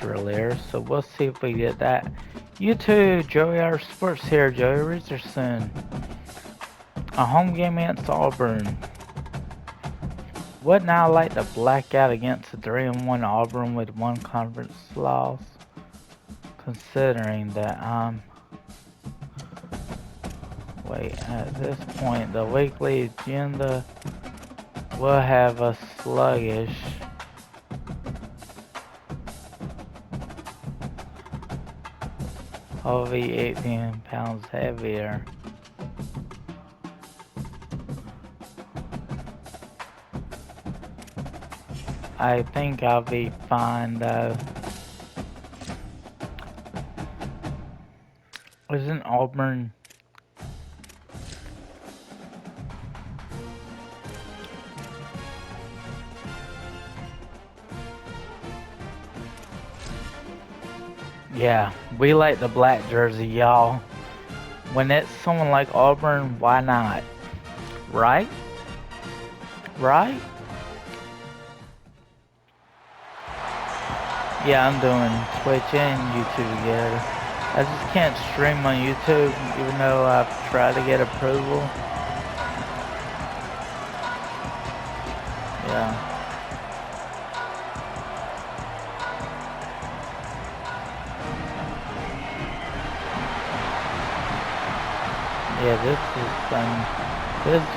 earlier, so we'll see if we get that. You too, Joey R Sports here, Joey Richardson. A home game against Auburn. Wouldn't I like to black out against a 3-1 Auburn with one conference loss? Considering that wait, at this point, the weekly agenda will have us sluggish. I'll be 18 pounds heavier. I think I'll be fine though. Isn't Auburn? Yeah, we like the black jersey, y'all. When it's someone like Auburn, why not? Right? Right? Yeah, I'm doing Twitch and YouTube together. I just can't stream on YouTube, even though I've tried to get approval. Yeah. Yeah, this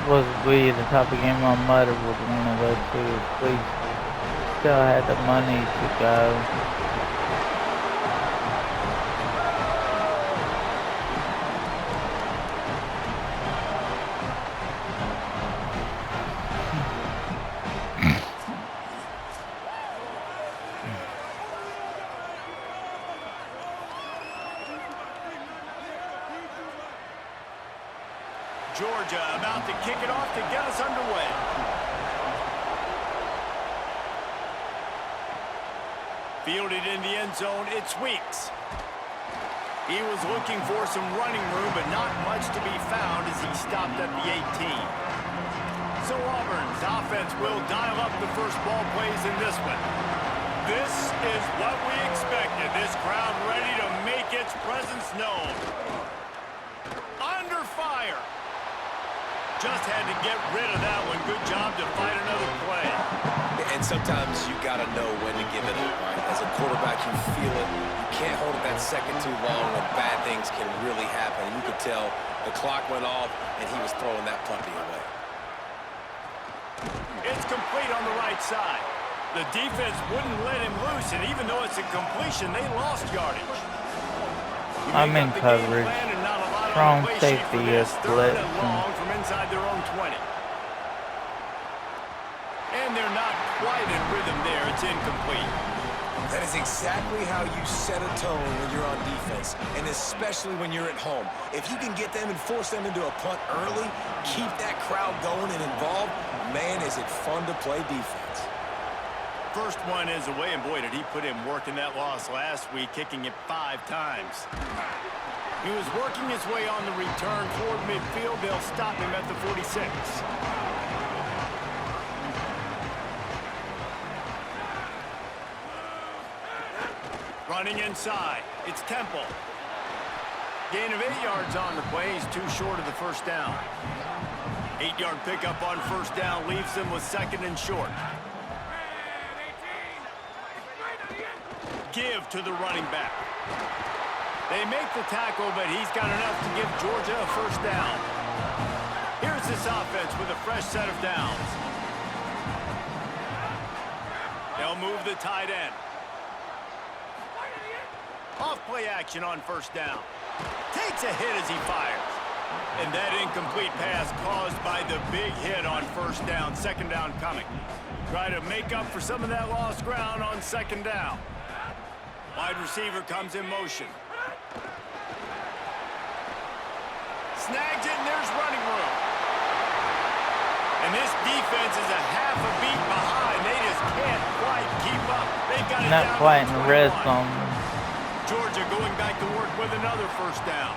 was we the type of game my mother would want to go to if we still had the money to go. Georgia about to kick it off to get us underway. Fielded in the end zone, it's Weeks. He was looking for some running room, but not much to be found as he stopped at the 18. So Auburn's offense will dial up the first ball plays in this one. This is what we expected. This crowd ready to make its presence known. Under fire. Just had to get rid of that one. Good job to fight another play. And sometimes you got to know when to give it up, right? As a quarterback, you feel it. You can't hold it that second too long when bad things can really happen. You could tell the clock went off, and he was throwing that puppy away. It's complete on the right side. The defense wouldn't let him loose, and even though it's a completion, they lost yardage. I'm in coverage. Strong safety is blitzing. From inside their own 20. And they're not quite in rhythm there. It's incomplete. That is exactly how you set a tone when you're on defense, and especially when you're at home. If you can get them and force them into a punt early, keep that crowd going and involved, man, is it fun to play defense. First one is away, and boy, did he put in work in that loss last week, kicking it 5 times. He was working his way on the return toward midfield. They'll stop him at the 46. Running inside. It's Temple. Gain of 8 yards on the play. He's too short of the first down. 8-yard pickup on first down leaves them with second and short. Give to the running back. They make the tackle, but he's got enough to give Georgia a first down. Here's this offense with a fresh set of downs. They'll move the tight end. Off play action on first down. Takes a hit as he fires. And that incomplete pass caused by the big hit on first down. Second down coming. Try to make up for some of that lost ground on second down. Wide receiver comes in motion. Snags it, and there's running room. And this defense is a half a beat behind. They just can't quite keep up. They've got it Not down quite to in the red 21. zone. Georgia going back to work with another first down.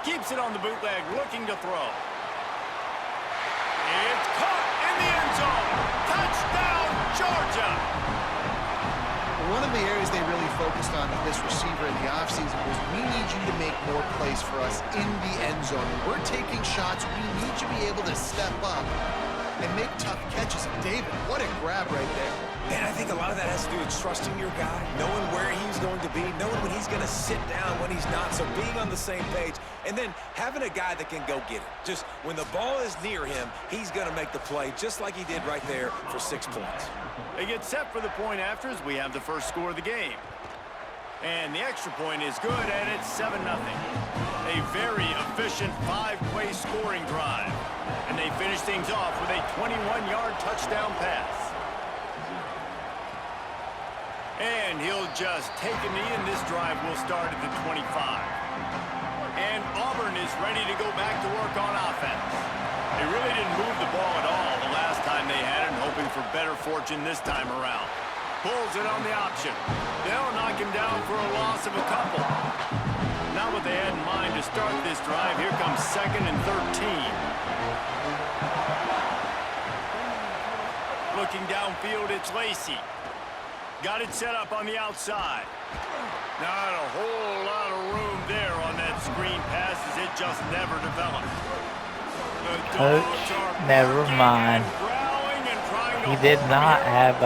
Keeps it on the bootleg, looking to throw. It's caught in the end zone. Touchdown, Georgia. one of the areas they really focused on with this receiver in the offseason was we need you to make more plays for us in the end zone. When we're taking shots, we need you to be able to step up and make tough catches. And David, what a grab right there. And I think a lot of that has to do with trusting your guy, knowing where he's going to be, knowing when he's going to sit down, when he's not, so being on the same page, and then having a guy that can go get it. Just when the ball is near him, he's going to make the play, just like he did right there for 6 points. They get set for the point after as we have the first score of the game. And the extra point is good, and it's 7-0. A very efficient 5-play scoring drive. And they finish things off with a 21-yard touchdown pass. And he'll just take a knee, and this drive will start at the 25. And Auburn is ready to go back to work on offense. They really didn't move the ball at all the last time they had it, hoping for better fortune this time around. Pulls it on the option. They'll knock him down for a loss of a couple. Not what they had in mind to start this drive. Here comes 2nd and 13. Looking downfield, it's Lacey. Got it set up on the outside. Not a whole lot of room there on that screen pass as it just never developed. Coach, never mind. He did not have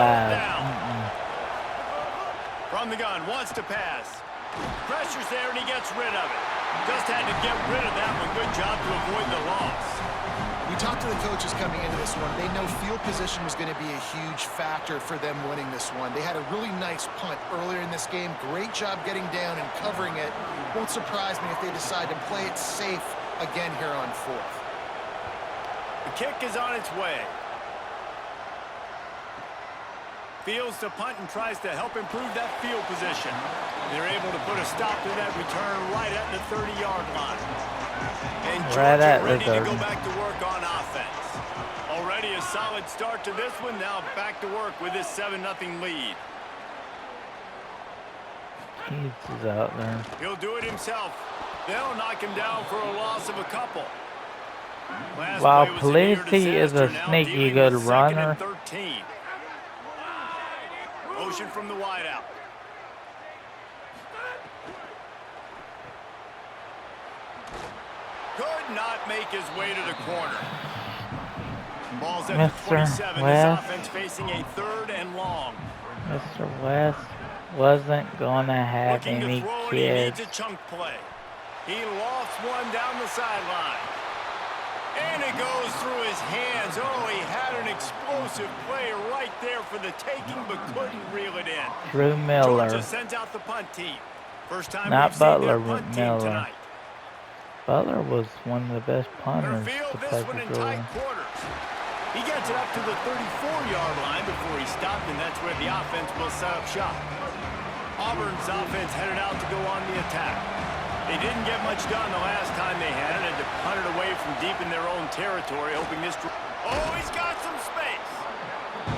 From the gun, wants to pass. Pressure's there and he gets rid of it. Just had to get rid of that one. Good job to avoid the loss. We talked to the coaches coming into this one. They know field position was going to be a huge factor for them winning this one. They had a really nice punt earlier in this game. Great job getting down and covering it. Won't surprise me if they decide to play it safe again here on 4th. The kick is on its way. Fields to punt and tries to help improve that field position. They're able to put a stop to that return right at the 30-yard line. And Georgia ready to go back to work on offense. Already a solid start to this one. Now back to work with this 7-0 lead. He's out there. He'll do it himself. They'll knock him down for a loss of a couple. While Felicity is a sneaky good runner. Motion from the wideout. Could not make his way to the corner. Ball's at the 27. His offense facing a 3rd and long. Mr. West wasn't going to have any kids. He needs a chunk play. He lofts one down the sideline. And it goes through his hands. Oh, he had an explosive play right there for the taking, but couldn't reel it in. Drew Miller. Georgia sends out the punt team. First time not Butler, but Miller. Butler was one of the best punters to play for Georgia. He gets it up to the 34-yard line before he stopped, and that's where the offense will set up shop. Auburn's offense headed out to go on the attack. They didn't get much done the last time they had it, and to punt it away from deep in their own territory, hoping this... Oh, he's got some space!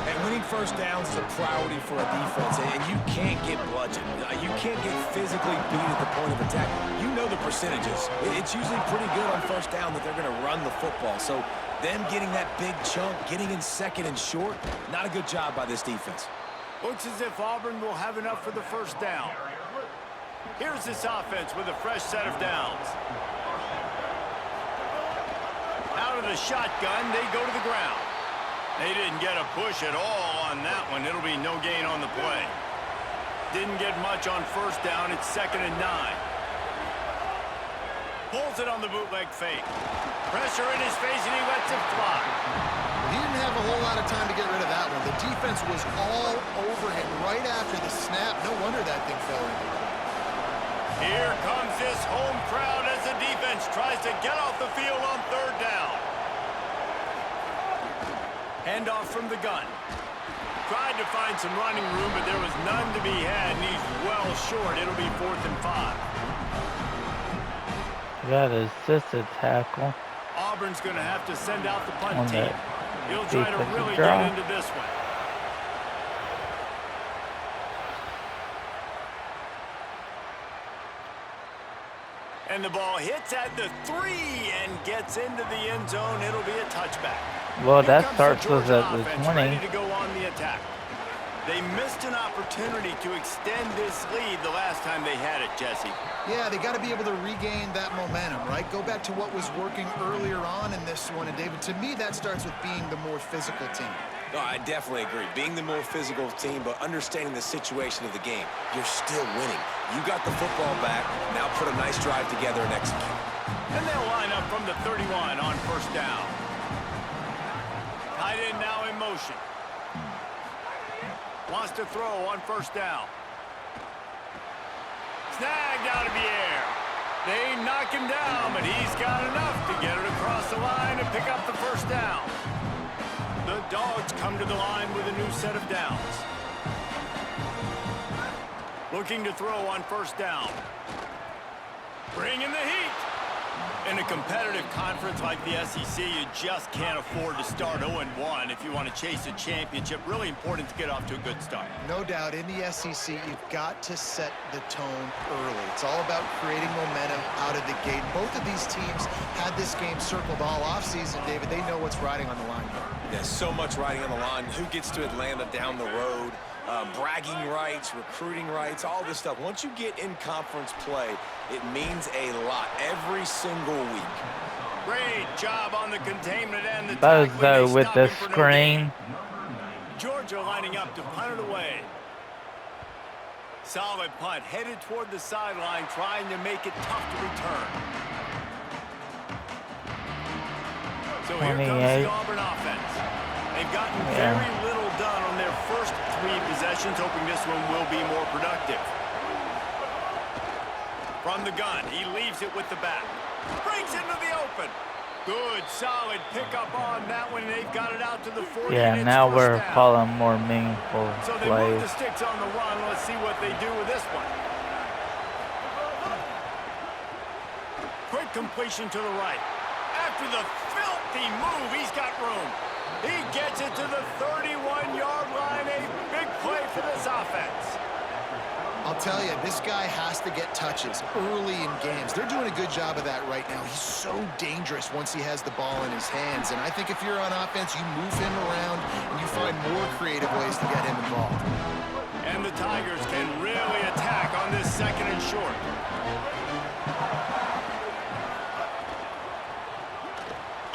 And winning first downs is a priority for a defense, and you can't get bludgeoned. You can't get physically beat at the point of attack. You know the percentages. It's usually pretty good on first down that they're going to run the football. So them getting that big chunk, getting in 2nd and short, not a good job by this defense. Looks as if Auburn will have enough for the first down. Here's this offense with a fresh set of downs. Out of the shotgun, they go to the ground. They didn't get a push at all on that one. It'll be no gain on the play. Didn't get much on first down. It's 2nd and 9. Pulls it on the bootleg fake. Pressure in his face, and he lets it fly. He didn't have a whole lot of time to get rid of that one. The defense was all over him right after the snap. No wonder that thing fell in. Here comes this home crowd as the defense tries to get off the field on 3rd down. Handoff from the gun. Tried to find some running room, but there was none to be had, and he's well short. It'll be 4th and 5. Got an assisted tackle. Auburn's going to have to send out the punt team. He'll try to really draw. get into this one. And the ball hits at the 3 and gets into the end zone. It'll be a touchback. Well, that starts us at the 20. Ready to go on the attack. They missed an opportunity to extend this lead the last time they had it, Jesse. Yeah, they got to be able to regain that momentum, right? Go back to what was working earlier on in this one. And, David, to me, that starts with being the more physical team. No, I definitely agree. Being the more physical team, but understanding the situation of the game. You're still winning. You got the football back. Now put a nice drive together and execute. And they'll line up from the 31 on first down. Tight end now in motion. Wants to throw on first down. Snagged out of the air. They knock him down, but he's got enough to get it across the line and pick up the first down. The Dogs come to the line with a new set of downs. Looking to throw on first down. Bringing the heat. In a competitive conference like the SEC, you just can't afford to start 0-1 if you want to chase a championship. Really important to get off to a good start. No doubt, in the SEC, you've got to set the tone early. It's all about creating momentum out of the gate. Both of these teams had this game circled all offseason, David. They know what's riding on the line here. There's so much riding on the line. Who gets to Atlanta down the road? Bragging rights, recruiting rights, all this stuff. Once you get in conference play, it means a lot every single week. Great job on the containment and the Bozo with the screen. Georgia lining up to punt it away. Solid punt, headed toward the sideline, trying to make it tough to return. So here comes the Auburn offense. They've gotten very little done on their first 3 possessions, hoping this one will be more productive. From the gun, he leaves it with the back. Breaks into the open. Good, solid pickup on that one. They've got it out to the 40. Yeah, now we're calling more meaningful So they plays. move the sticks on the run. Let's see what they do with this one. Quick completion to the right. After the filthy move, he's got room. He gets it to the 31-yard line. A big play for this offense. I'll tell you, this guy has to get touches early in games. They're doing a good job of that right now. He's so dangerous once he has the ball in his hands. And I think if you're on offense, you move him around and you find more creative ways to get him involved. And the Tigers can really attack on this second and short.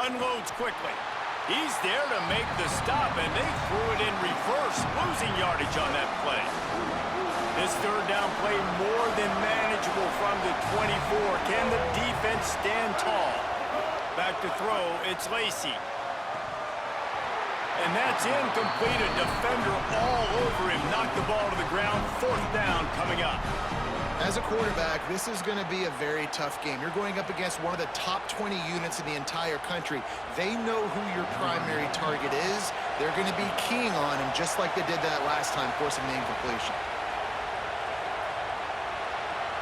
Unloads quickly. He's there to make the stop, and they threw it in reverse, losing yardage on that play. This third down play more than manageable from the 24. Can the defense stand tall? Back to throw, it's Lacey. And that's incomplete. A defender all over him. Knocked the ball to the ground. Fourth down coming up. As a quarterback, this is going to be a very tough game. You're going up against one of the top 20 units in the entire country. They know who your primary target is. They're going to be keying on him just like they did that last time, forcing the incompletion.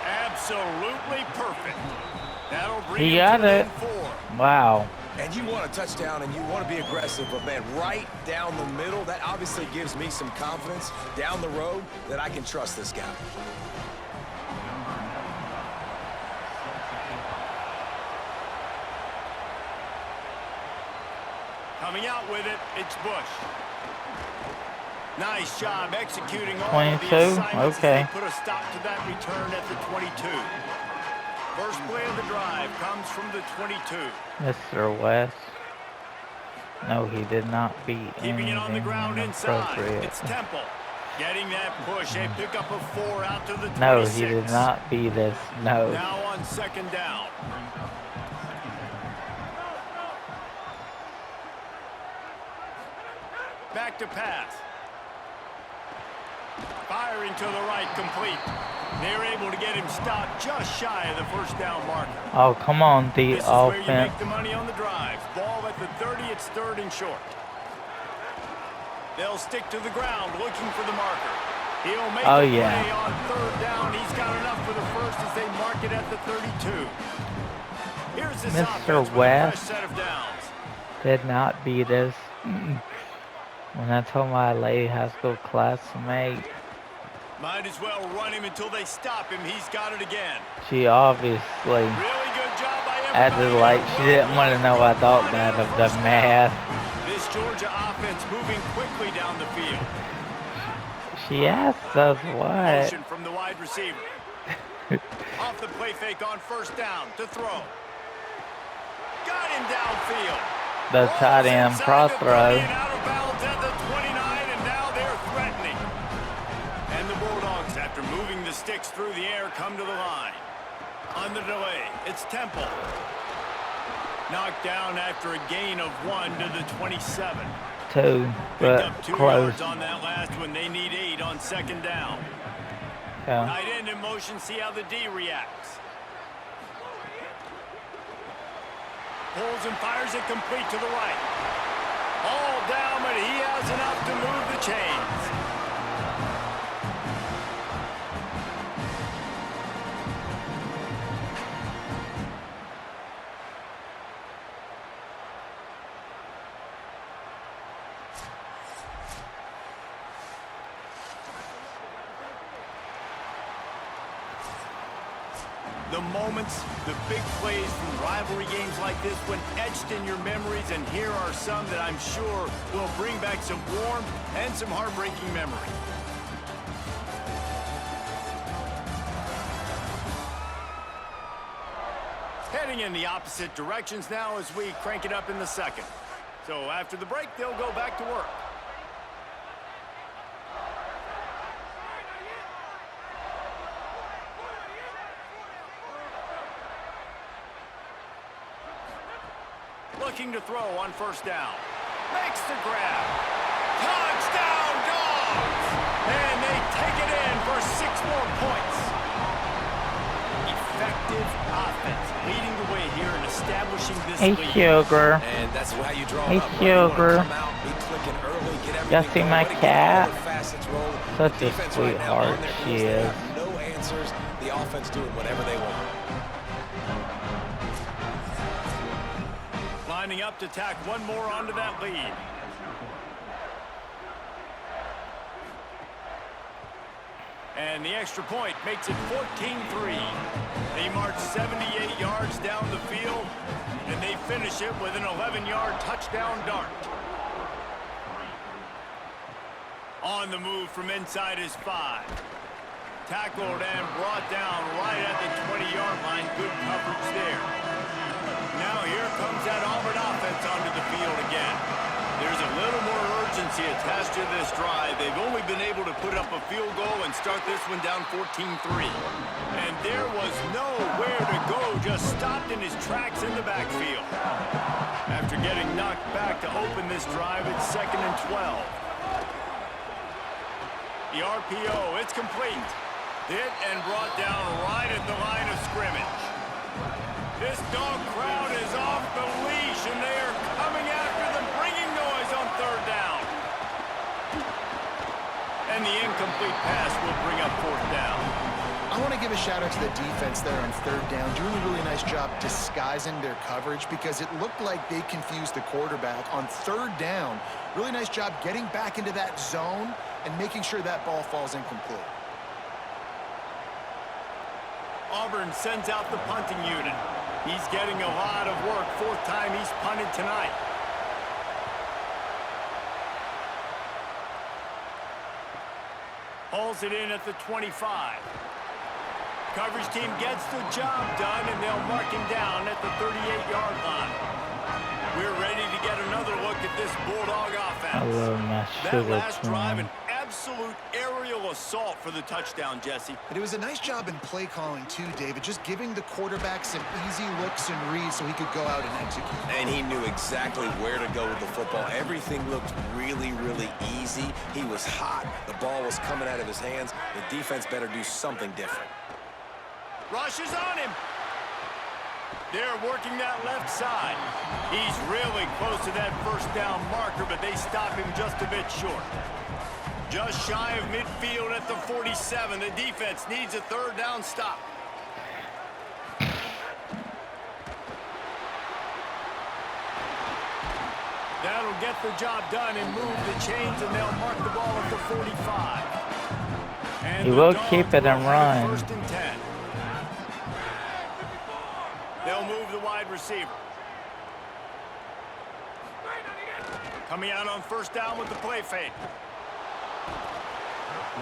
Absolutely perfect. That'll bring He him got to it. within 4. Wow. And you want a touchdown and you want to be aggressive, but man, right down the middle, that obviously gives me some confidence down the road that I can trust this guy. Coming out with it, it's Bush. Nice job executing all of the 22? assignments Okay. as they put a stop to that return at the 22. First play of the drive comes from the 22. Mr. West. No, he did not beat Keeping it on the anything ground inside. inappropriate. It's Temple. Getting that push. A pickup of 4 out to the 26. No, he did not beat us. No. Now on second down. Back to pass. Firing to the right, complete. They're able to get him stopped just shy of the first down marker. Oh, come on, the This is where you offense. make the money on the drives. Ball at the 30, it's third and short. They'll stick to the ground looking for the marker. He'll make a play on third down. He's got enough for the first as they mark it at the 32. Here's this offense with a fresh set of downs. Did not beat us. When I told my lady high school classmate, Might as well run him until they stop him. He's got it again. she obviously Really good job by acted everybody. like she didn't want to know I thought that of the math. This Georgia offense moving quickly down the field. She asked us what. Motion from the wide receiver. Off the play fake on first down to throw. Got him downfield. The tight end cross throw. Out of bounds at the 29, and now they're threatening. And the Bulldogs, after moving the sticks through the air, come to the line. On the delay, it's Temple. Knocked down after a gain of 1 to the 27. 2, Picked but up 2 close. yards on that last one. They need 8 on second down. Yeah. Tight end in motion, see how the D reacts. Pulls and fires it complete to the right. All down, but he has enough to move the chains. The moments, the big plays from rivalry games like this went etched in your memories, and here are some that I'm sure will bring back some warm and some heartbreaking memory. Heading in the opposite directions now as we crank it up in the second. So after the break, they'll go back to work. Looking to throw on first down. Makes the grab. Touchdown, Dogs! And they take it in for 6 more points. Effective offense leading the way here and establishing this Hey, lead. Sugar. And that's how you draw Hey, up. You wanna Sugar. come out, be clicking early, get everything Y'all see going, my ready to get cat? all the facets rolling. Such The a defense right now sweetheart on their she heels, they is. have no answers. The offense doing whatever they want. Lining up to tack one more onto that lead. And the extra point makes it 14-3. They march 78 yards down the field, and they finish it with an 11-yard touchdown dart. On the move from inside his 5. Tackled and brought down right at the 20-yard line. Good coverage there. Now here comes that Auburn offense onto the field again. There's a little more urgency attached to this drive. They've only been able to put up a field goal and start this one down 14-3. And there was nowhere to go, just stopped in his tracks in the backfield. After getting knocked back to open this drive, it's 2nd and 12. The RPO, it's complete. Hit and brought down right at the line of scrimmage. This dog crowd is off the leash, and they are coming after them, bringing noise on 3rd down. And the incomplete pass will bring up 4th down. I want to give a shout out to the defense there on 3rd down, doing a really nice job disguising their coverage because it looked like they confused the quarterback on 3rd down. Really nice job getting back into that zone and making sure that ball falls incomplete. Auburn sends out the punting unit. He's getting a lot of work. 4th time he's punted tonight. Hauls it in at the 25. Coverage team gets the job done, and they'll mark him down at the 38-yard line. We're ready to get another look at this Bulldog offense. I love my That sugar last drive, plum. an absolute aerial assault for the touchdown, Jesse. But it was a nice job in play calling too, David, just giving the quarterback some easy looks and reads so he could go out and execute. And he knew exactly where to go with the football. Everything looked really, really easy. He was hot. The ball was coming out of his hands. The defense better do something different. Rush is on him. They're working that left side. He's really close to that 1st down marker, but they stop him just a bit short. Just shy of midfield at the 47. The defense needs a 3rd down stop. That'll get the job done and move the chains, and they'll mark the ball at the 45. And He the will Dogs keep it and will have run. 1st and 10. They'll move the wide receiver. Coming out on 1st down with the play fake.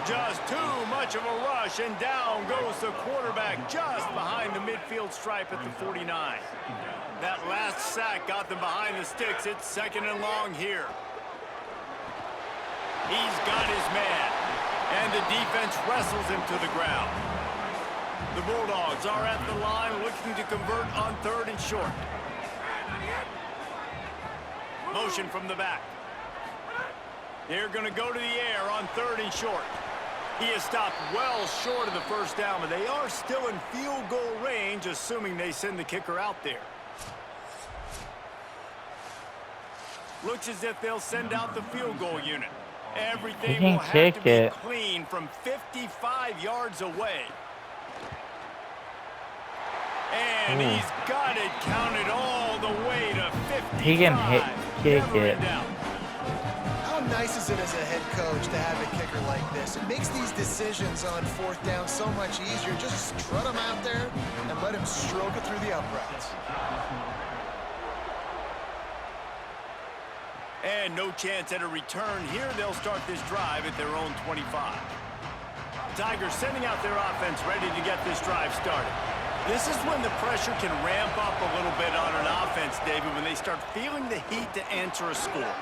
Just too much of a rush, and down goes the quarterback just behind the midfield stripe at the 49. That last sack got them behind the sticks. It's 2nd and long here. He's got his man, and the defense wrestles him to the ground. The Bulldogs are at the line looking to convert on 3rd and short. Motion from the back. They're going to go to the air on 3rd and short. He is stopped well short of the first down, but they are still in field goal range, assuming they send the kicker out there. Looks as if they'll send out the field goal unit. Everything will have to be clean from 55 yards away. And he's got it counted all the way to 55. He can kick it. How nice is it as a head coach to have a kicker like this? It makes these decisions on 4th down so much easier. Just strut him out there and let him stroke it through the uprights. And no chance at a return here. They'll start this drive at their own 25. Tigers sending out their offense ready to get this drive started. This is when the pressure can ramp up a little bit on an offense, David, when they start feeling the heat to answer a score.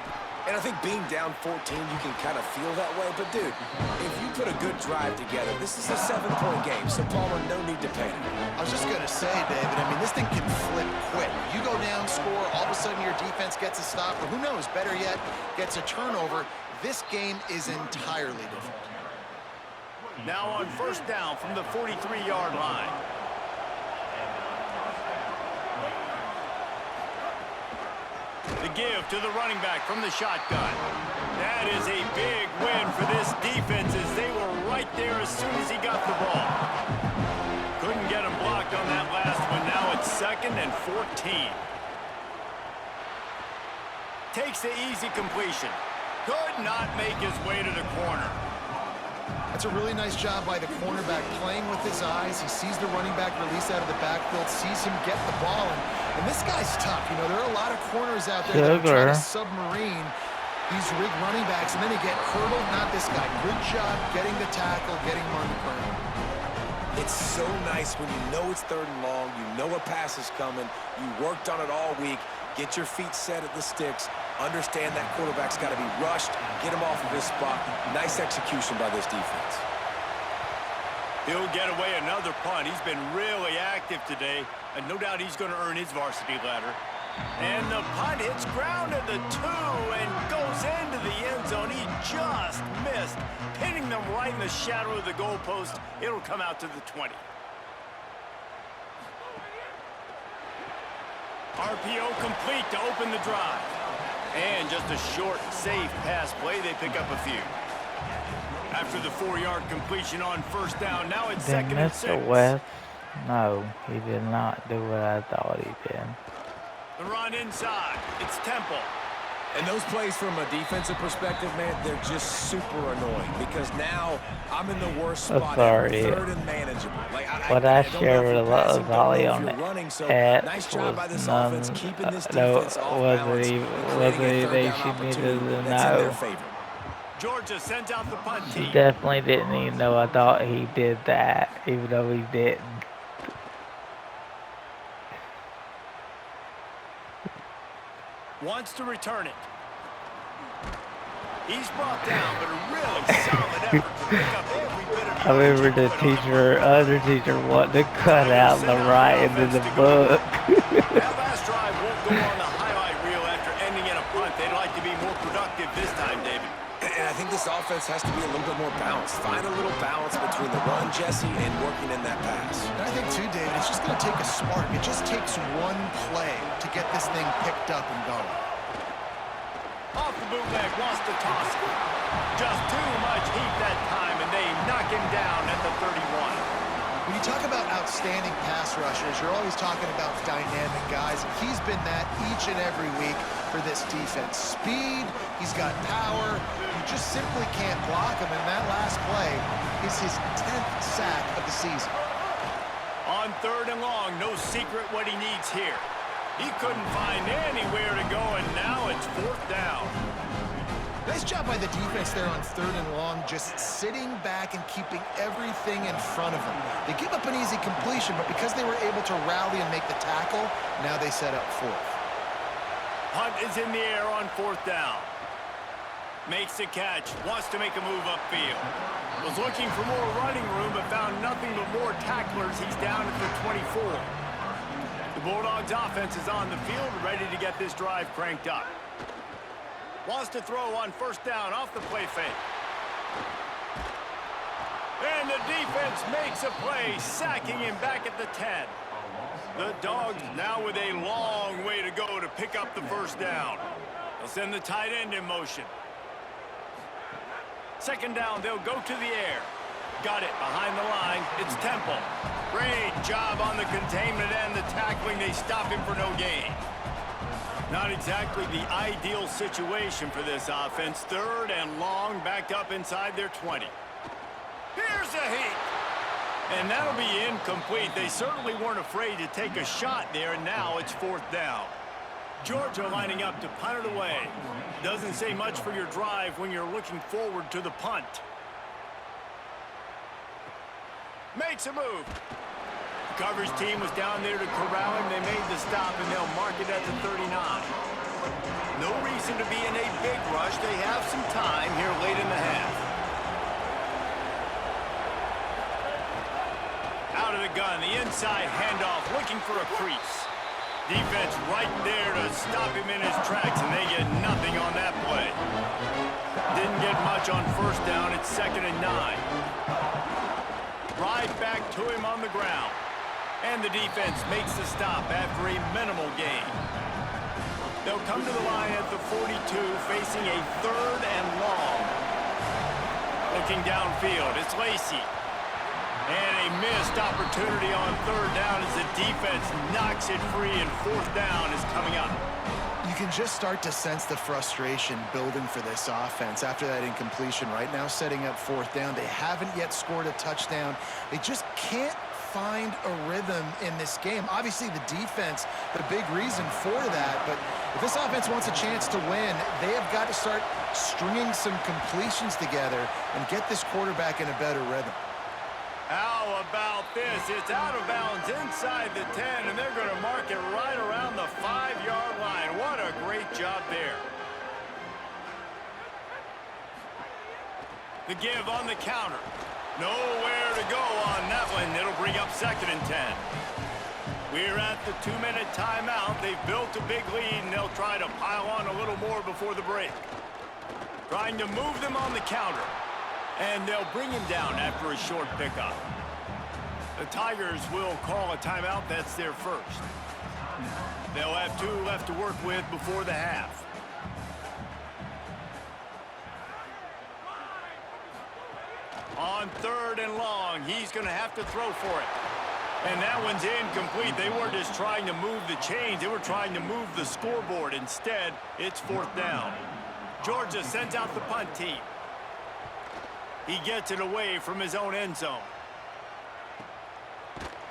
And I think being down 14, you can kind of feel that way. But, dude, if you put a good drive together, this is a 7-point game, so Palmer, no need to panic. I was just going to say, David, I mean, this thing can flip quick. You go down, score, all of a sudden your defense gets a stop, or who knows, better yet, gets a turnover. This game is entirely different. Now on 1st down from the 43-yard line. The give to the running back from the shotgun. That is a big win for this defense as they were right there as soon as he got the ball. Couldn't get him blocked on that last one. Now it's 2nd and 14. Takes the easy completion. Could not make his way to the corner. That's a really nice job by the cornerback playing with his eyes. He sees the running back release out of the backfield, sees him get the ball, and this guy's tough. You know, there are a lot of corners out there that are trying to submarine these rig running backs, and then they get hurdled. Not this guy. Good job getting the tackle, getting him on the ground. It's so nice when you know it's 3rd and long, you know a pass is coming, you worked on it all week, get your feet set at the sticks, understand that quarterback's got to be rushed, get him off of his spot. Nice execution by this defense. He'll get away another punt. He's been really active today, and no doubt he's going to earn his varsity ladder. And the punt hits ground at the 2 and goes into the end zone. He just missed, pinning them right in the shadow of the goalpost. It'll come out to the 20. RPO complete to open the drive. And just a short, safe pass play. They pick up a few. After the 4-yard completion on 1st down, now it's 2nd and 6. Mr. West, no, he did not do what I thought he did. The run inside. It's Temple. And those plays from a defensive perspective, man, they're just super annoying because now I'm in the worst spot. Sorry. 3rd and manageable. Like, What I shared with Ollie on the app nice job by this was offense keeping this no, defense off balance and wasn't creating a third anything down she needed opportunity to that's in their know. favor. Georgia sends out the punt He team. definitely didn't even know I thought he did that, even though he didn't. Wants to return it. He's brought down, but a really solid effort to pick up every bit of I remember the other teacher wanted to cut out the right into the book. That last drive won't go on the highlight reel after ending in a punt. They'd like to be more productive this time, David. And I think this offense has to be a little bit more balanced. Find a little balance between the run, Jesse, and working in that pass. And I think, too, David, it's just going to take a spark. It just takes one play to get this thing picked up and going. Off the bootleg, wants to toss it. Just too much heat that time, and they knock him down at the 31. When you talk about outstanding pass rushers, you're always talking about dynamic guys, and he's been that each and every week for this defense. Speed, he's got power, you just simply can't block him, and that last play is his 10th sack of the season. On 3rd and long, no secret what he needs here. He couldn't find anywhere to go, and now it's 4th down. Nice job by the defense there on 3rd and long, just sitting back and keeping everything in front of them. They give up an easy completion, but because they were able to rally and make the tackle, now they set up 4th. Punt is in the air on 4th down. Makes the catch, wants to make a move upfield. Was looking for more running room, but found nothing but more tacklers. He's down at the 24. The Bulldogs offense is on the field, ready to get this drive cranked up. Wants to throw on 1st down off the play fake. And the defense makes a play, sacking him back at the 10. The Dogs now with a long way to go to pick up the 1st down. They'll send the tight end in motion. 2nd down, they'll go to the air. Got it behind the line. It's Temple. Great job on the containment and the tackling. They stop him for no gain. Not exactly the ideal situation for this offense. 3rd and long, backed up inside their 20. Here's a heat. And that'll be incomplete. They certainly weren't afraid to take a shot there, and now it's 4th down. Georgia lining up to punt it away. Doesn't say much for your drive when you're looking forward to the punt. Makes a move. The coverage team was down there to corral him. They made the stop, and they'll mark it at the 39. No reason to be in a big rush. They have some time here late in the half. Out of the gun, the inside handoff, looking for a crease. Defense right there to stop him in his tracks, and they get nothing on that play. Didn't get much on 1st down. It's 2nd and 9. Right back to him on the ground. And the defense makes the stop after a minimal gain. They'll come to the line at the 42, facing a 3rd and long. Looking downfield, it's Lacey. And a missed opportunity on 3rd down as the defense knocks it free, and 4th down is coming up. You can just start to sense the frustration building for this offense after that incompletion. Right now setting up 4th down. They haven't yet scored a touchdown. They just can't find a rhythm in this game. Obviously the defense, the big reason for that, but if this offense wants a chance to win, they have got to start stringing some completions together and get this quarterback in a better rhythm. How about this? It's out of bounds inside the 10, and they're going to mark it right around the 5-yard line. What a great job there. The give on the counter. Nowhere to go on that one. It'll bring up 2nd and 10. We're at the 2-minute timeout. They've built a big lead, and they'll try to pile on a little more before the break. Trying to move them on the counter. And they'll bring him down after a short pickup. The Tigers will call a timeout. That's their first. They'll have 2 left to work with before the half. On 3rd and long, he's going to have to throw for it. And that one's incomplete. They weren't just trying to move the chains. They were trying to move the scoreboard. Instead, it's 4th down. Georgia sends out the punt team. He gets it away from his own end zone.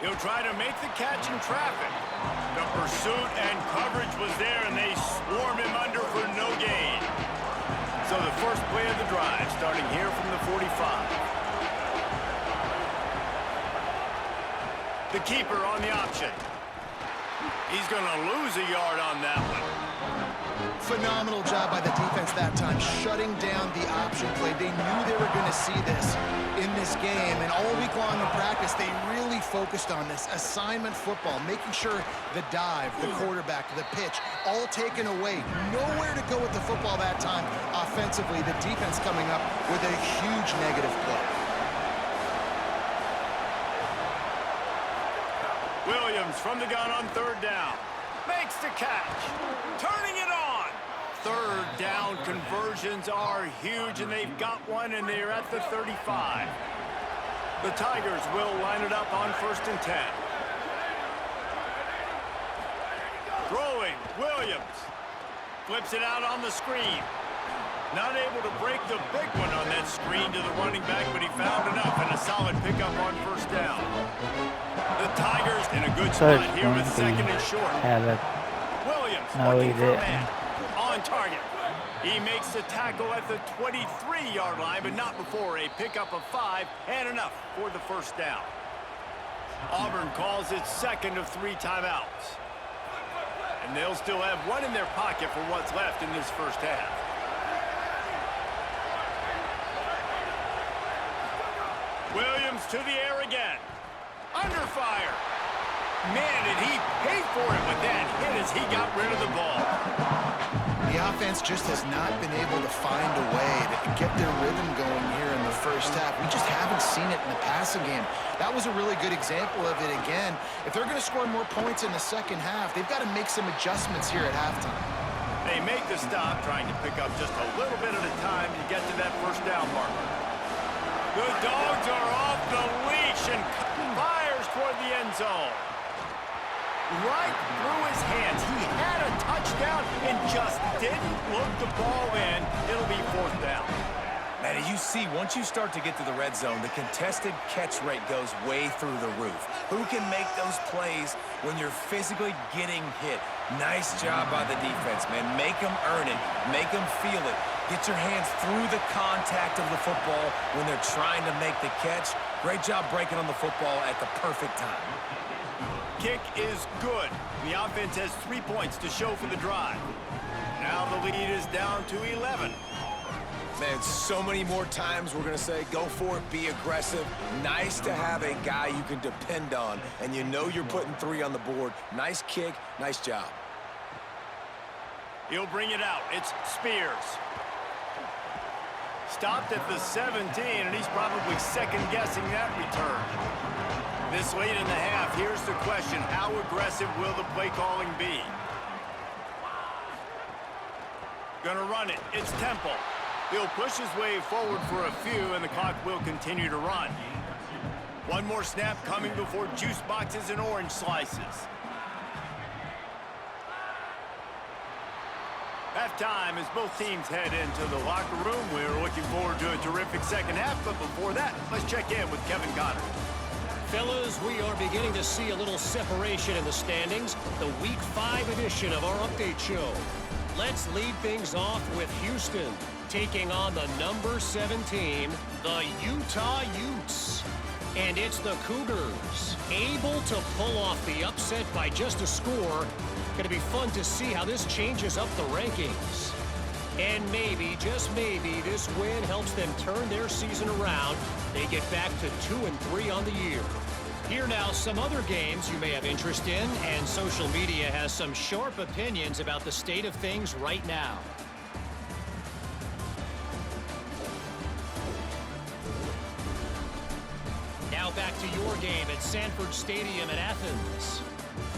He'll try to make the catch in traffic. The pursuit and coverage was there, and they swarm him under for no gain. So the first play of the drive, starting here from the 45. The keeper on the option. He's going to lose a yard on that one. Phenomenal job by the defense that time, shutting down the option play. They knew they were going to see this in this game, and all week long in practice, they really focused on this assignment football, making sure the dive, the quarterback, the pitch, all taken away. Nowhere to go with the football that time offensively. The defense coming up with a huge negative play. Williams from the gun on 3rd down. Makes the catch. Turning it on. 3rd down conversions are huge, and they've got one, and they're at the 35. The Tigers will line it up on 1st and 10. Throwing, Williams. Flips it out on the screen. Not able to break the big one on that screen to the running back, but he found enough and a solid pickup on 1st down. The Tigers in a good spot here with 2nd and short. Williams No, he looking for a didn't. man. On target. He makes the tackle at the 23-yard line, but not before a pickup of 5 and enough for the first down. Auburn calls its second of 3 timeouts. And they'll still have one in their pocket for what's left in this first half. Williams to the air again. Under fire. Man, did he pay for it with that hit as he got rid of the ball. The offense just has not been able to find a way to get their rhythm going here in the first half. We just haven't seen it in the passing game. That was a really good example of it again. If they're going to score more points in the second half, they've got to make some adjustments here at halftime. They make the stop, trying to pick up just a little bit at a time to get to that first down marker. The Dogs are off the leash and fires toward the end zone. Right through his hands. He had a touchdown and just didn't look the ball in. It'll be fourth down. Man, you see, once you start to get to the red zone, the contested catch rate goes way through the roof. Who can make those plays when you're physically getting hit? Nice job by the defense, man. Make them earn it. Make them feel it. Get your hands through the contact of the football when they're trying to make the catch. Great job breaking on the football at the perfect time. Kick is good. The offense has 3 points to show for the drive. Now the lead is down to 11. Man, so many more times we're going to say, go for it, be aggressive. Nice to have a guy you can depend on, and you know you're putting 3 on the board. Nice kick, nice job. He'll bring it out. It's Spears. Stopped at the 17, and he's probably second-guessing that return. This late in the half, here's the question. How aggressive will the play calling be? Gonna run it. It's Temple. He'll push his way forward for a few, and the clock will continue to run. One more snap coming before juice boxes and orange slices. Halftime as both teams head into the locker room. We're looking forward to a terrific second half, but before that, let's check in with Kevin Connor. Fellas, we are beginning to see a little separation in the standings. The Week 5 edition of our update show. Let's lead things off with Houston, taking on the number 7 team, the Utah Utes. And it's the Cougars, able to pull off the upset by just a score. Going to be fun to see how this changes up the rankings. And maybe, just maybe, this win helps them turn their season around. They get back to 2-3 on the year. Here now, some other games you may have interest in, and social media has some sharp opinions about the state of things right now. Now back to your game at Sanford Stadium in Athens.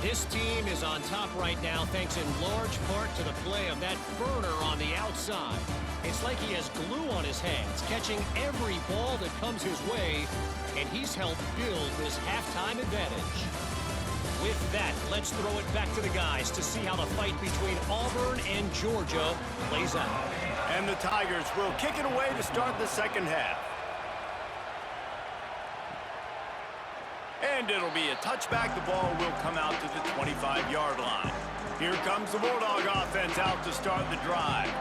This team is on top right now thanks in large part to the play of that burner on the outside. It's like he has glue on his hands, catching every ball that comes his way, and he's helped build this halftime advantage. With that, let's throw it back to the guys to see how the fight between Auburn and Georgia plays out. And the Tigers will kick it away to start the second half. And it'll be a touchback. The ball will come out to the 25-yard line. Here comes the Bulldog offense out to start the drive.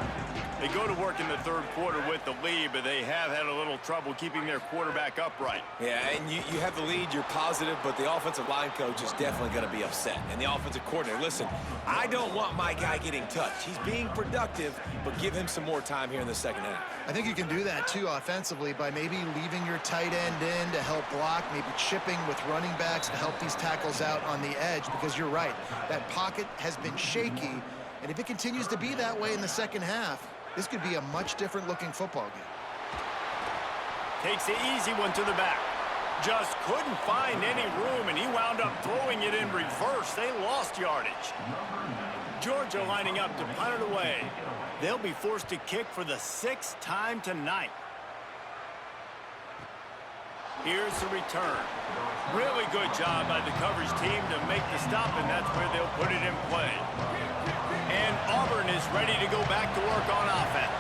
They go to work in the third quarter with the lead, but they have had a little trouble keeping their quarterback upright. Yeah, and you have the lead, you're positive, but the offensive line coach is definitely going to be upset. And the offensive coordinator, listen, I don't want my guy getting touched. He's being productive, but give him some more time here in the second half. I think you can do that, too, offensively, by maybe leaving your tight end in to help block, maybe chipping with running backs to help these tackles out on the edge, because you're right. That pocket has been shaky, and if it continues to be that way in the second half, this could be a much different-looking football game. Takes the easy one to the back. Just couldn't find any room, and he wound up throwing it in reverse. They lost yardage. Georgia lining up to punt it away. They'll be forced to kick for the 6th time tonight. Here's the return. Really good job by the coverage team to make the stop, and that's where they'll put it in play. And Auburn is ready to go back to work on offense.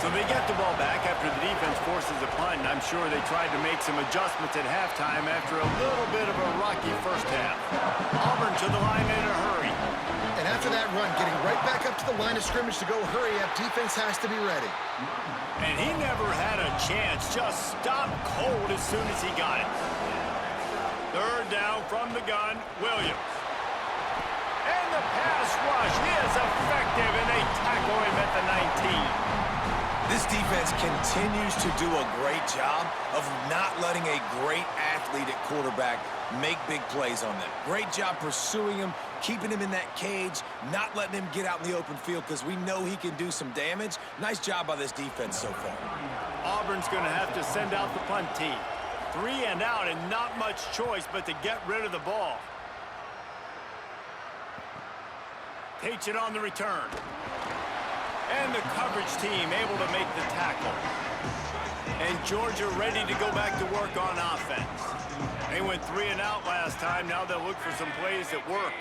So So they get the ball back after the defense forces a punt, and I'm sure they tried to make some adjustments at halftime after a little bit of a rocky first half. Auburn to the line in a hurry. And after that run, getting right back up to the line of scrimmage to go hurry up, defense has to be ready. And he never had a chance, just stopped cold as soon as he got it. Third down from the gun, Williams. And the pass rush is effective, and they tackle him at the 19. This defense continues to do a great job of not letting a great athlete at quarterback make big plays on them. Great job pursuing him, keeping him in that cage, not letting him get out in the open field because we know he can do some damage. Nice job by this defense so far. Auburn's going to have to send out the punt team. 3 and out and not much choice but to get rid of the ball. Takes it on the return. And the coverage team able to make the tackle. And Georgia ready to go back to work on offense. They went 3 and out last time. Now they'll look for some plays that work.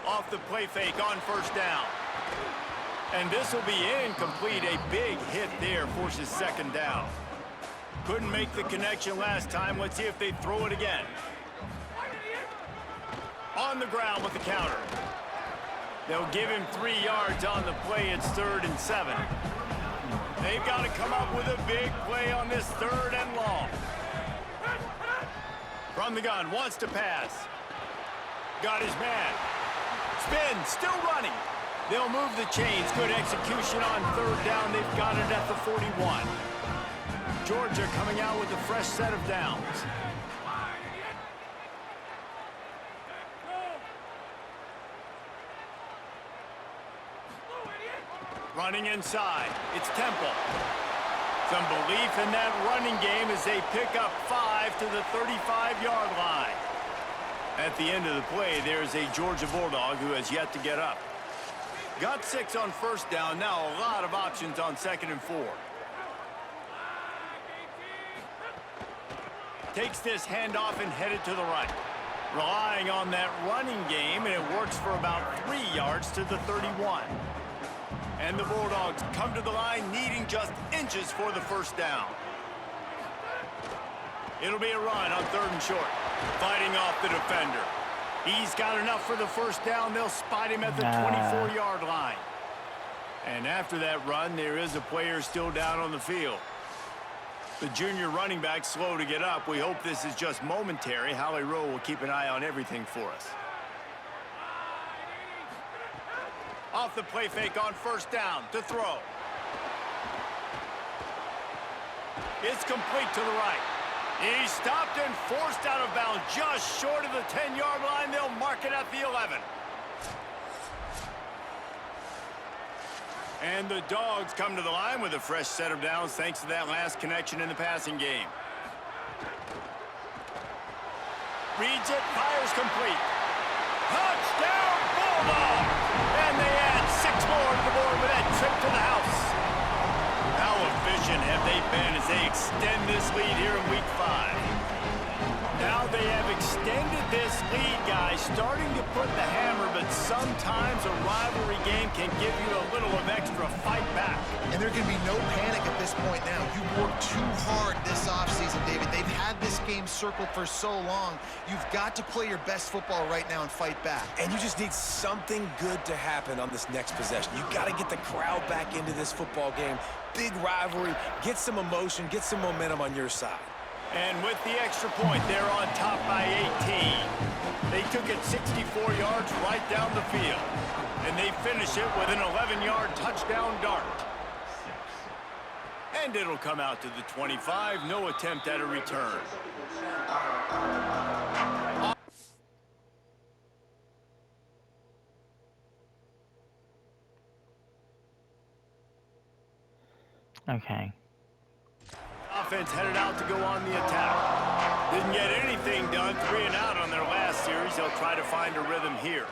Off the play fake on first down. And this will be incomplete. A big hit there forces second down. Couldn't make the connection last time. Let's see if they throw it again. On the ground with the counter. They'll give him 3 yards on the play. It's 3rd and 7. They've got to come up with a big play on this 3rd and long. From the gun, wants to pass. Got his man. Spin, still running. They'll move the chains. Good execution on 3rd down. They've got it at the 41. Georgia coming out with a fresh set of downs. Running inside, it's Temple. Some belief in that running game as they pick up 5 to the 35-yard line. At the end of the play, there's a Georgia Bulldog who has yet to get up. Got 6 on first down, now a lot of options on 2nd and 4. Takes this handoff and headed to the right. Relying on that running game, and it works for about 3 yards to the 31. And the Bulldogs come to the line needing just inches for the first down. It'll be a run on 3rd and short. Fighting off the defender. He's got enough for the first down. They'll spot him at the 24-yard line. And after that run, there is a player still down on the field. The junior running back slow to get up. We hope this is just momentary. Holly Rowe will keep an eye on everything for us. Off the play fake on first down to throw. It's complete to the right. He's stopped and forced out of bounds just short of the 10-yard line. They'll mark it at the 11. And the Dogs come to the line with a fresh set of downs thanks to that last connection in the passing game. Reads it, fires complete. Touchdown, Bulldogs! And they add 6 more to the board with that trip to the house. How efficient have they been as they extend this lead here in Week 5? Now they have extended this lead, guys, starting to put the hammer, but sometimes a rivalry game can give you a little of extra fight back. And there can be no panic at this point now. You worked too hard this offseason, David. They've had this game circled for so long. You've got to play your best football right now and fight back. And you just need something good to happen on this next possession. You got to get the crowd back into this football game. Big rivalry, get some emotion, get some momentum on your side. And with the extra point, they're on top by 18. They took it 64 yards right down the field. And they finish it with an 11-yard touchdown dart. And it'll come out to the 25. No attempt at a return. Okay. Offense headed out to go on the attack. Didn't get anything done. 3 and out on their last series. They'll try to find a rhythm here.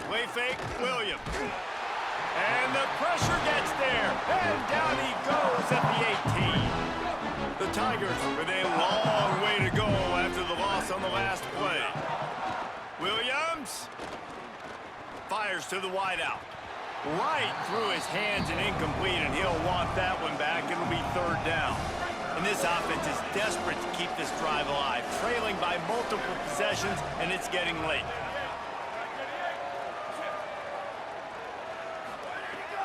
Play fake, Williams. And the pressure gets there. And down he goes at the 18. The Tigers with a long way to go after the loss on the last play. Williams fires to the wideout. right through his hands and incomplete, and he'll want that one back. It'll be third down. And this offense is desperate to keep this drive alive, trailing by multiple possessions, and it's getting late.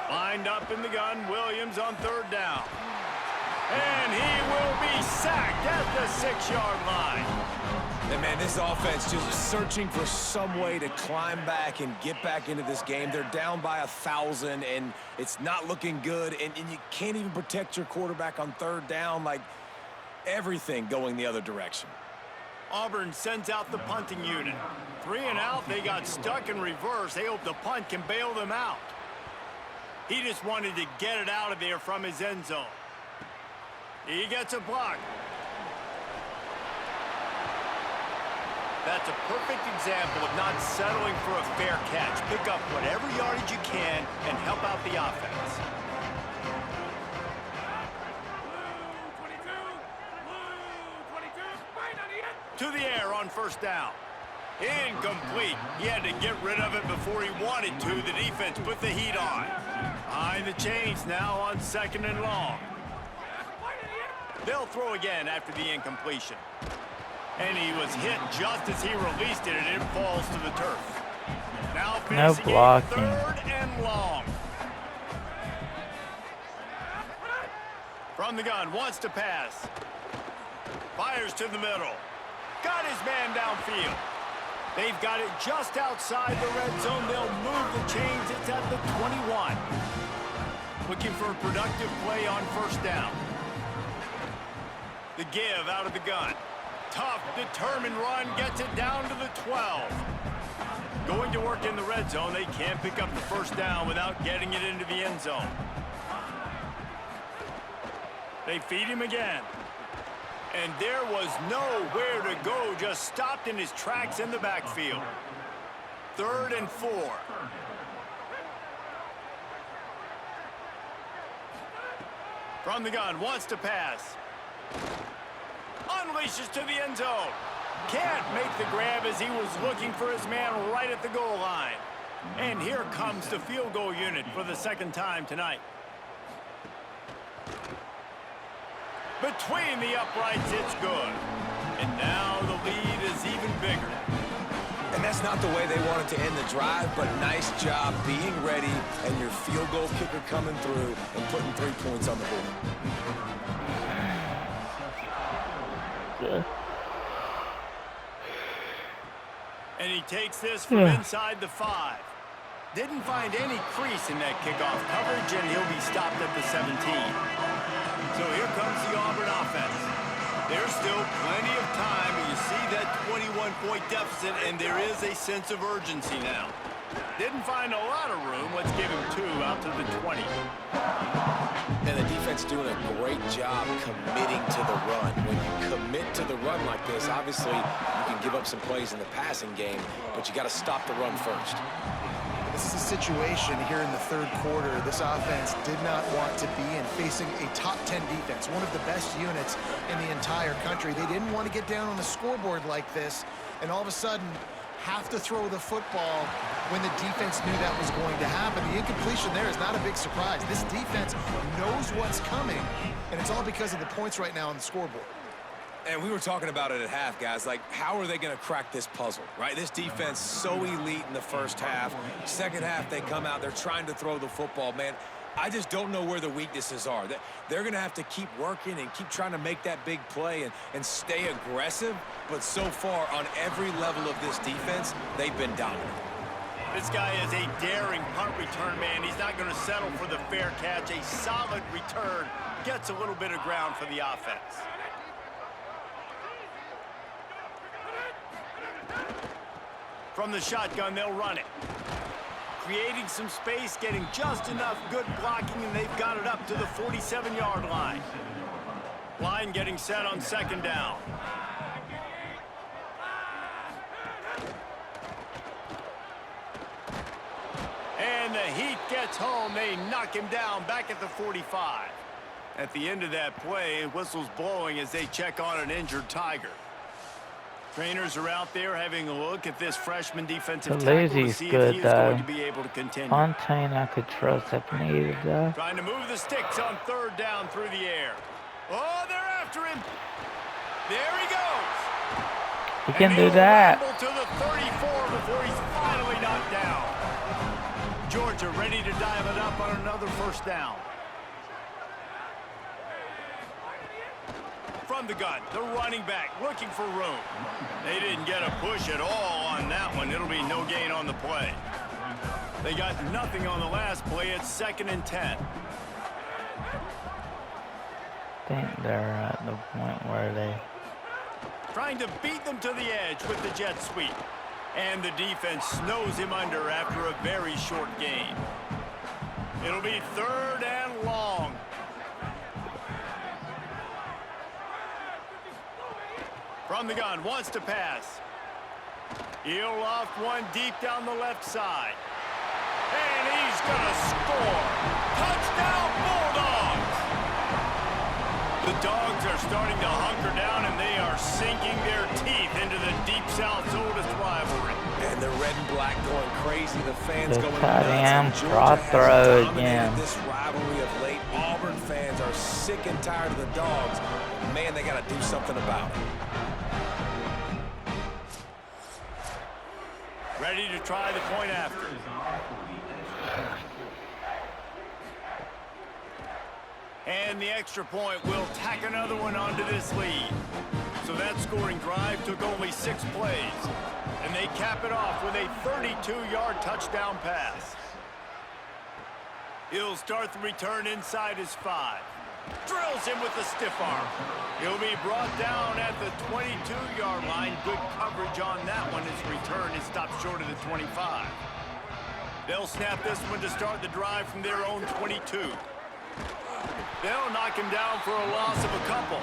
Lined up in the gun, Williams on third down. And he will be sacked at the 6-yard line. And man, this offense just searching for some way to climb back and get back into this game. They're down by 1,000, and it's not looking good. And you can't even protect your quarterback on third down. Like, everything going the other direction. Auburn sends out the punting unit. 3 and out, they got stuck in reverse. They hope the punt can bail them out. He just wanted to get it out of there from his end zone. He gets a block. That's a perfect example of not settling for a fair catch. Pick up whatever yardage you can and help out the offense. To the air on first down. Incomplete. He had to get rid of it before he wanted to. The defense put the heat on. Behind the chains now on 2nd and long. They'll throw again after the incompletion. And he was hit just as he released it, and it falls to the turf. Now No facing blocking. 3rd and long. From the gun, wants to pass. Fires to the middle. Got his man downfield. They've got it just outside the red zone. They'll move the chains. It's at the 21. Looking for a productive play on first down. The give out of the gun. Tough, determined run, gets it down to the 12. Going to work in the red zone. They can't pick up the first down without getting it into the end zone. They feed him again. And there was nowhere to go, just stopped in his tracks in the backfield. 3rd and 4. From the gun, wants to pass. Unleashes to the end zone. Can't make the grab as he was looking for his man right at the goal line. And here comes the field goal unit for the 2nd time tonight. Between the uprights, it's good. And now the lead is even bigger. And that's not the way they wanted to end the drive, but nice job being ready and your field goal kicker coming through and putting 3 points on the board. Yeah. And he takes this from inside the 5. Didn't find any crease in that kickoff coverage, and he'll be stopped at the 17. So here comes the Auburn offense. There's still plenty of time, and you see that 21-point deficit, and there is a sense of urgency now. Didn't find a lot of room. Let's give him 2 out to the 20. And the defense doing a great job committing to the run. When you commit to the run like this, obviously you can give up some plays in the passing game, but you got to stop the run first. This is a situation here in the 3rd quarter this offense did not want to be in, facing a top 10 defense, one of the best units in the entire country. They didn't want to get down on the scoreboard like this, and all of a sudden have to throw the football when the defense knew that was going to happen. The incompletion there is not a big surprise. This defense knows what's coming, and it's all because of the points right now on the scoreboard. And we were talking about it at half, guys. Like, how are they going to crack this puzzle, right? This defense so elite in the first half. Second half, they come out. They're trying to throw the football. Man, I just don't know where the weaknesses are. They're going to have to keep working and keep trying to make that big play and stay aggressive. But so far, on every level of this defense, they've been dominant. This guy is a daring punt return man. He's not going to settle for the fair catch. A solid return gets a little bit of ground for the offense. From the shotgun, they'll run it. Creating some space, getting just enough good blocking, and they've got it up to the 47-yard line. Line getting set on 2nd down. And the heat gets home. They knock him down back at the 45. At the end of that play, whistle's blowing as they check on an injured Tiger. Trainers are out there having a look at this freshman defensive tackle to Tallusi's see if good he is though. going to be able to continue. Fontaine I could trust if needed though. Trying to move the sticks on third down through the air. Oh, they're after him. There he goes. He can and do he'll that. ramble to the 34 before he's finally knocked down. Georgia ready to dial it up on another first down. From the gun, the running back looking for room. They didn't get a push at all on that one. It'll be no gain on the play. They got nothing on the last play. It's 2nd and 10. I think they're at the point where they... Trying to beat them to the edge with the jet sweep. And the defense snows him under after a very short gain. It'll be 3rd and long. From the gun, wants to pass. He'll loft one deep down the left side. And he's gonna score. Touchdown, Bulldogs! The Dogs are starting to hunker down, and they are sinking their teeth into the Deep South's oldest rivalry. And the red and black going crazy. The fans Good going tight nuts. end, And draw Georgia throw has dominated again. this rivalry of late. Auburn fans are sick and tired of the Dogs. Man, they got to do something about it. Ready to try the point after. And the extra point will tack another one onto this lead. So that scoring drive took only 6 plays. And they cap it off with a 32-yard touchdown pass. He'll start the return inside his 5. Drills him with a stiff arm. He'll be brought down at the 22-yard line. Good coverage on that one. His return is stopped short of the 25. They'll snap this one to start the drive from their own 22. They'll knock him down for a loss of a couple.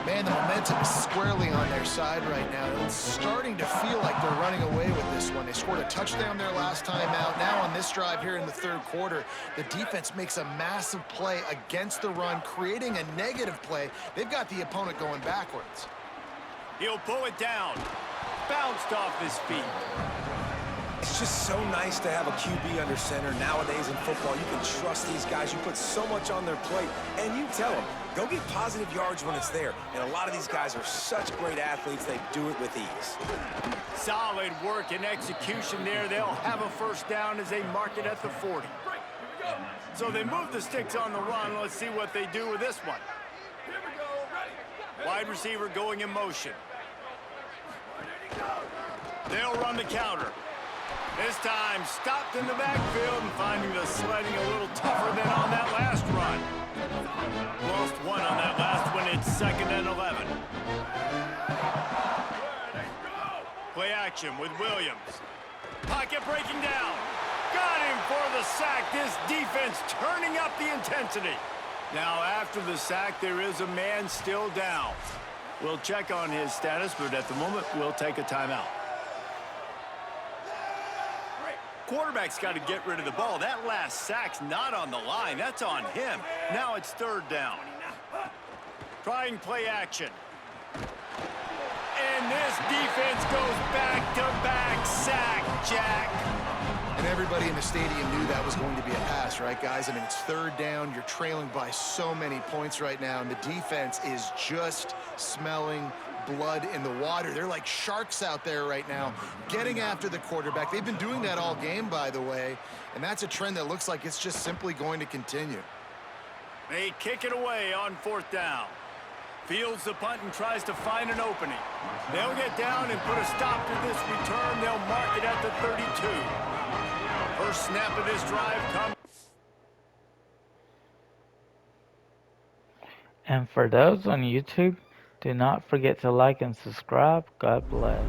Man, the momentum is squarely on their side right now. It's starting to feel like they're running away with this one. They scored a touchdown their last time out. Now on this drive here in the 3rd quarter, the defense makes a massive play against the run, creating a negative play. They've got the opponent going backwards. He'll pull it down. Bounced off his feet. It's just so nice to have a QB under center. Nowadays in football, you can trust these guys. You put so much on their plate, and you tell them, go get positive yards when it's there. And a lot of these guys are such great athletes, they do it with ease. Solid work and execution there. They'll have a first down as they mark it at the 40. So they move the sticks on the run. Let's see what they do with this one. Wide receiver going in motion. They'll run the counter. This time stopped in the backfield and finding the sledding a little tougher than on that last run. Lost one on that last one. It's 2nd and 11. Play action with Williams. Pocket breaking down. Got him for the sack. This defense turning up the intensity. Now after the sack, there is a man still down. We'll check on his status, but at the moment, we'll take a timeout. Quarterback's got to get rid of the ball. That last sack's not on the line. That's on him. Now it's 3rd down. Trying play action. And this defense goes back-to-back sack, Jack. And everybody in the stadium knew that was going to be a pass, right, guys? I mean, it's 3rd down. You're trailing by so many points right now, and the defense is just smelling blood in the water. They're like sharks out there right now, getting after the quarterback. They've been doing that all game, by the way, and that's a trend that looks like it's just simply going to continue. They kick it away on 4th down. Fields the punt and tries to find an opening. They'll get down and put a stop to this return. They'll mark it at the 32. First snap of this drive comes. And for those on YouTube, do not forget to like and subscribe. God bless.